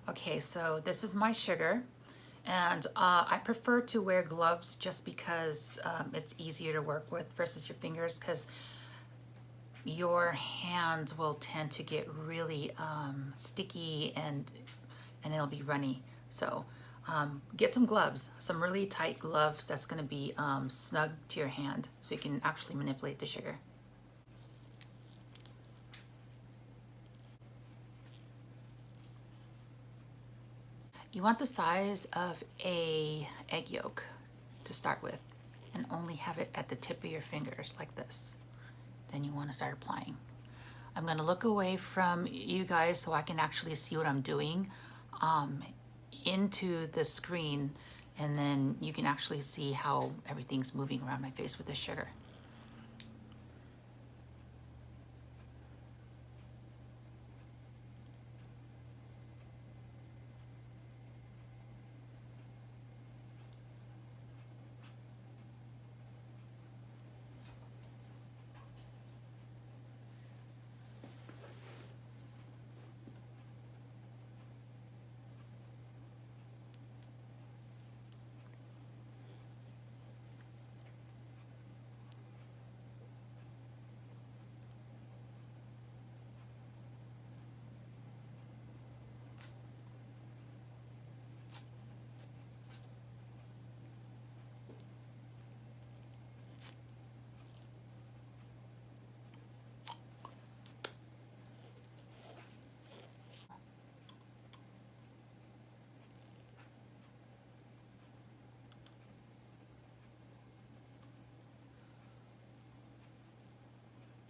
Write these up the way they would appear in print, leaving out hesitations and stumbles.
Okay, so this is my sugar, and I prefer to wear gloves just because it's easier to work with versus your fingers, because your hands will tend to get really sticky and it'll be runny. So get some gloves, some really tight gloves that's going to be snug to your hand so you can actually manipulate the sugar. You want the size of a egg yolk to start with, and only have it at the tip of your fingers like this. Then you want to start applying. I'm going to look away from you guys so I can actually see what I'm doing into the screen, and then you can actually see how everything's moving around my face with the sugar.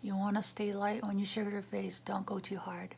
You want to stay light when you sugar your face. Don't go too hard.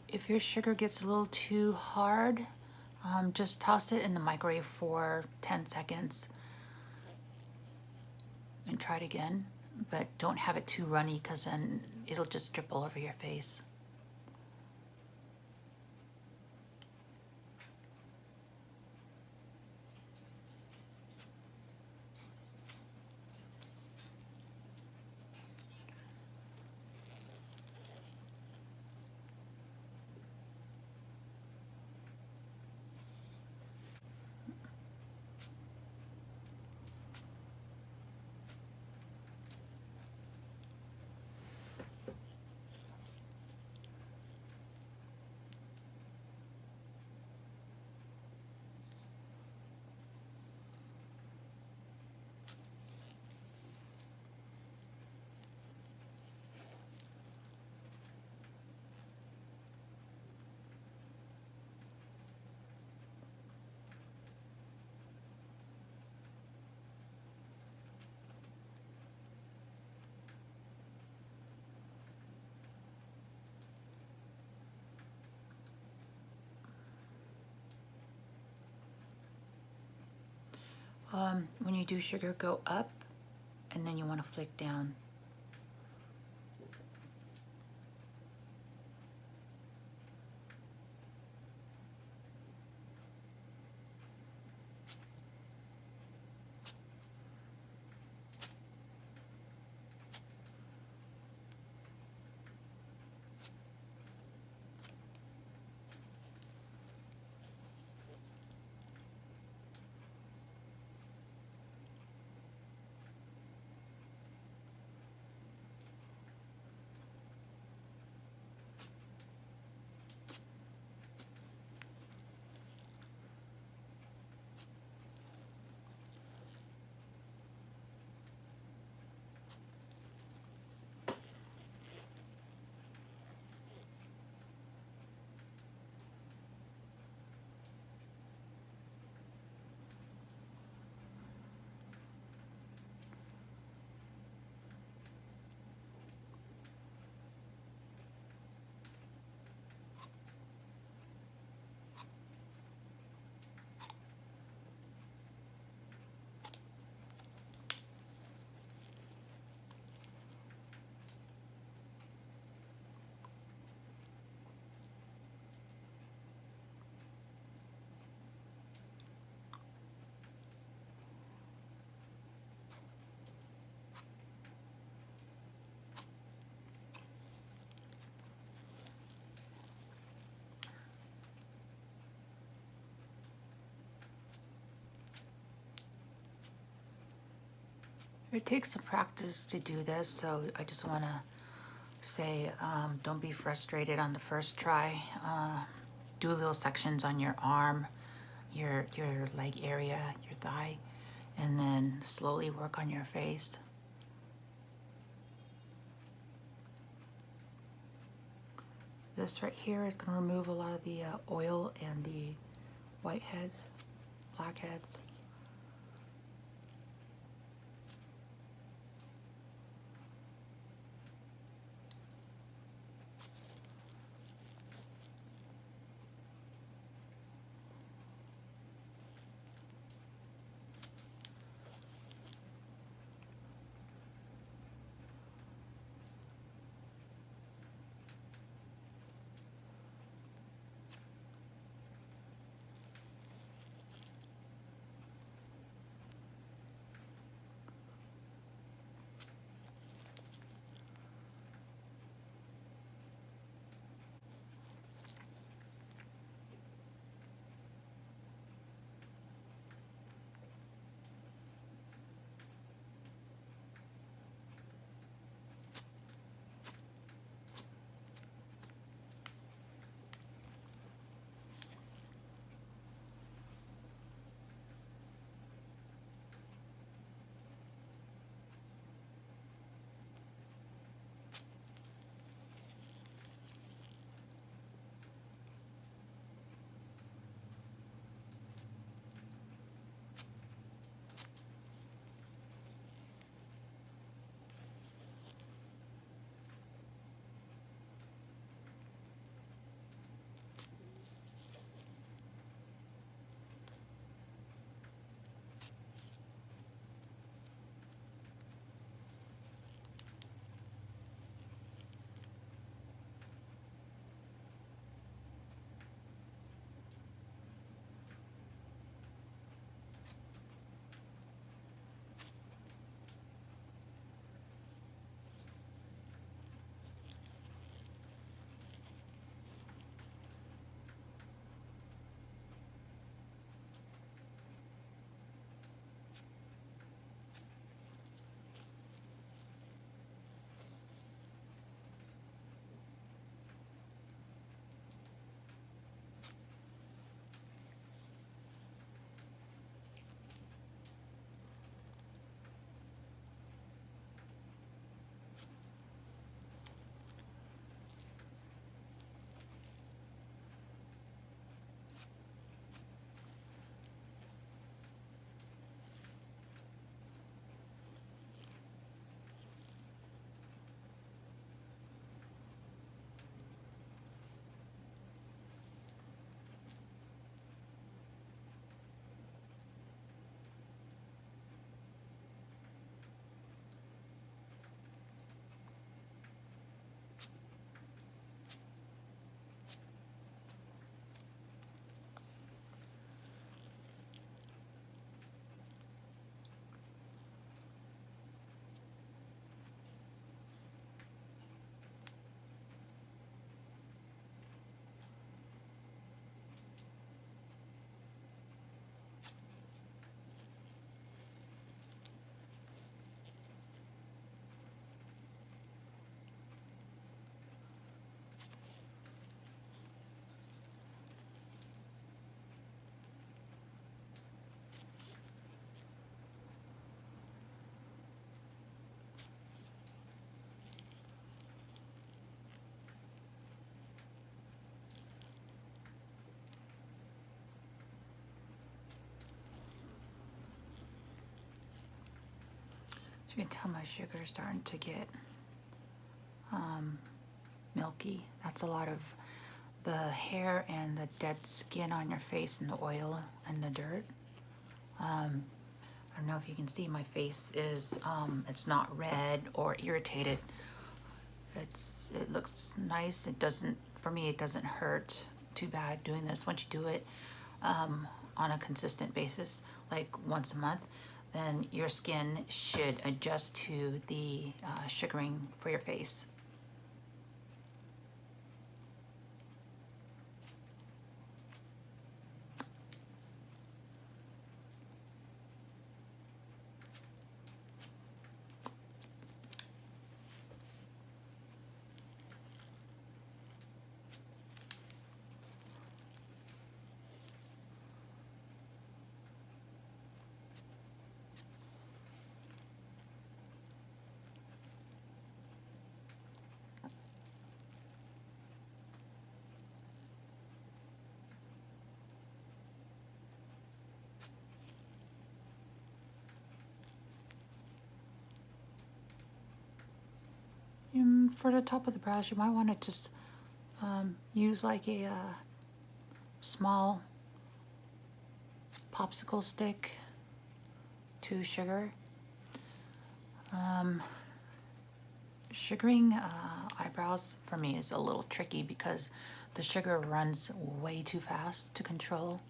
If your sugar gets a little too hard, just toss it in the microwave for 10 seconds and try it again. But don't have it too runny, because then it'll just drip all over your face. When you do sugar, go up, and then you want to flick down. It takes some practice to do this, so I just want to say don't be frustrated on the first try. Do little sections on your arm, your leg area, your thigh, and then slowly work on your face. This right here is going to remove a lot of the oil and the whiteheads, blackheads. You can tell my sugar is starting to get milky. That's a lot of the hair and the dead skin on your face and the oil and the dirt. I don't know if you can see my face is, it's not red or irritated. It looks nice. It doesn't, for me, it doesn't hurt too bad doing this. Once you do it on a consistent basis, like once a month, then your skin should adjust to the sugaring for your face. for the top of the brows, you might want to just use like a small popsicle stick to sugar. Sugaring eyebrows for me is a little tricky because the sugar runs way too fast to control.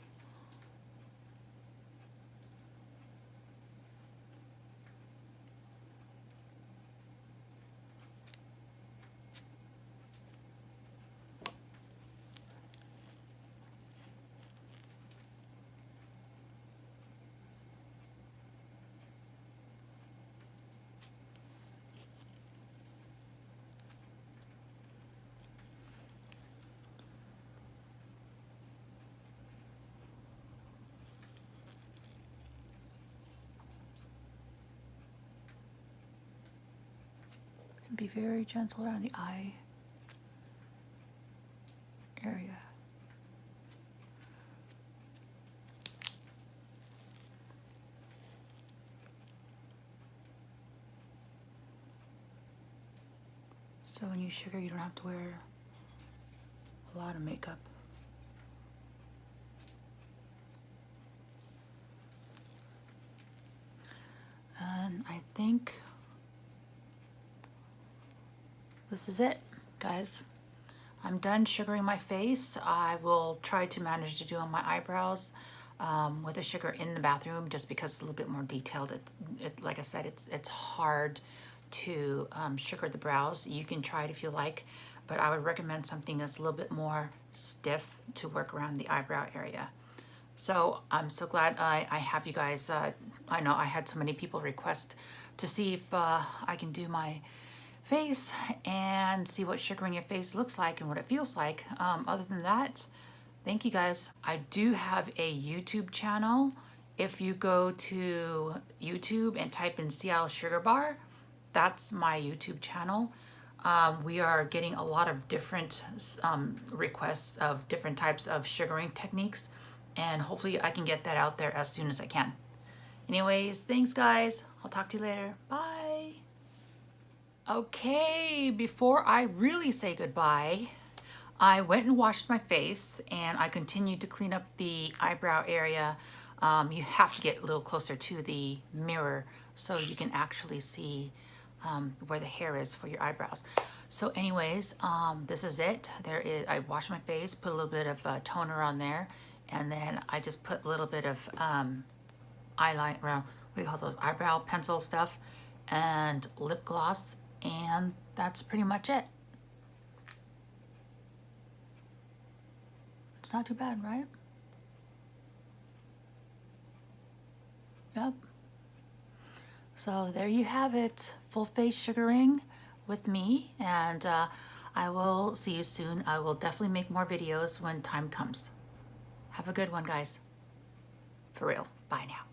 Be very gentle around the eye area. So when you sugar, you don't have to wear a lot of makeup. And I think this is it, guys. I'm done sugaring my face. I will try to manage to do on my eyebrows with the sugar in the bathroom, just because it's a little bit more detailed. Like I said, it's hard to sugar the brows. You can try it if you like, but I would recommend something that's a little bit more stiff to work around the eyebrow area. So I'm so glad I have you guys. I know I had so many people request to see if I can do my face and see what sugaring your face looks like and what it feels like. Other than that, thank you guys. I do have a YouTube channel. If you go to YouTube and type in Seattle Sugar Bar, that's my YouTube channel. We are getting a lot of different requests of different types of sugaring techniques, and hopefully I can get that out there as soon as I can. Anyways, thanks guys. I'll talk to you later. Bye. Okay, before I really say goodbye, I went and washed my face and I continued to clean up the eyebrow area. You have to get a little closer to the mirror so you can actually see where the hair is for your eyebrows. So anyways, this is it. I washed my face, put a little bit of toner on there, and then I just put a little bit of eyeliner, what do you call those, eyebrow pencil stuff, and lip gloss, and that's pretty much it. It's not too bad, right? Yep. So there you have it, full face sugaring with me, and I will see you soon. I will definitely make more videos when time comes. Have a good one, guys. For real. Bye now.